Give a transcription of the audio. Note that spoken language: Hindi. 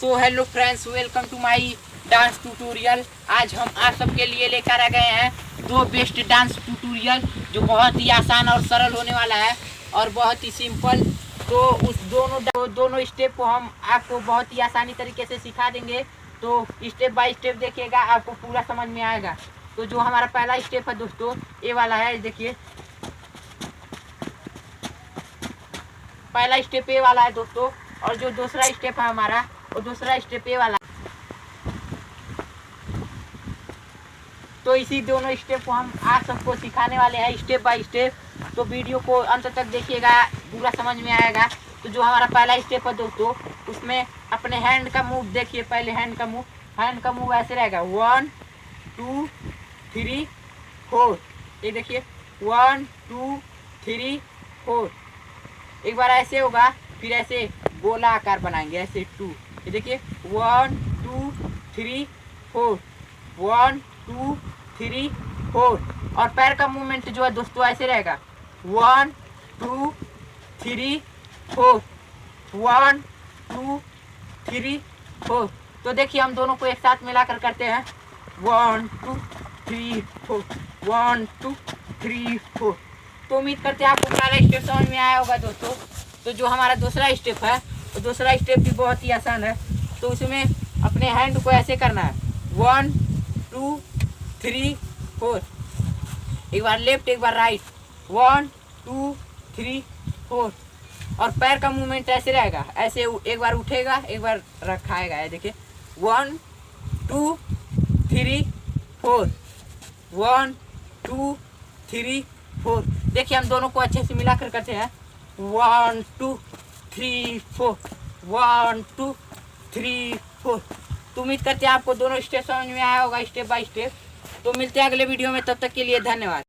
So hello friends, welcome to my dance tutorial. आज हम आप सबके लिए लेकर आ गए हैं दो बेस्ट डांस ट्यूटोरियल जो बहुत ही आसान और सरल होने वाला है और बहुत ही सिंपल। तो उस दोनों स्टेप को हम आपको बहुत ही आसानी तरीके से सिखा देंगे। तो स्टेप बाय स्टेप देखिएगा, आपको पूरा समझ में आएगा। तो जो हमारा पहला स्टेप है दोस्तों, ये वाला है। देखिए पहला स्टेप ये वाला है दोस्तों, और जो दूसरा स्टेप है हमारा, वो दूसरा स्टेप ये वाला। तो इसी दोनों स्टेप को हम आप सबको सिखाने वाले हैं स्टेप बाय स्टेप। तो वीडियो को अंत तक देखिएगा, पूरा समझ में आएगा। तो जो हमारा पहला स्टेप है दोस्तों, उसमें अपने हैंड का मूव देखिए। पहले हैंड का मूव ऐसे रहेगा, 1 2 3 4। ये देखिए 1 2 3 4। एक बार ऐसे होगा, फिर ऐसे गोला आकार बनाएंगे, ऐसे 2। ये देखिए 1 2 3 4, 1 2 3 4। और पैर का मूवमेंट जो है दोस्तों ऐसे रहेगा, 1 2 3 4, 1 2 3 4। तो देखिए हम दोनों को एक साथ मिलाकर करते हैं, 1 2 3 4, 1 2 3 4। तो उम्मीद करते हैं आपको पहला स्टेप समझ में आया होगा दोस्तों। तो जो हमारा दूसरा स्टेप है, तो दूसरा स्टेप भी बहुत ही आसान है। तो उसमें अपने हैंड को ऐसे करना है, 1 2 3 4। एक बार लेफ्ट, एक बार राइट, 1 2 3 4। और पैर का मूवमेंट ऐसे रहेगा, ऐसे एक बार उठेगा, एक बार रखाएगा। है देखिए 1 2 3 4, 1 2 3 4। देखिए हम दोनों को अच्छे से मिलाकर करते हैं, 1 2 3 4, 1 2 3 4। तो उम्मीद करते हैं आपको दोनों स्टेप समझ में आया होगा स्टेप बाय स्टेप। तो मिलते हैं अगले वीडियो में, तब तक के लिए धन्यवाद।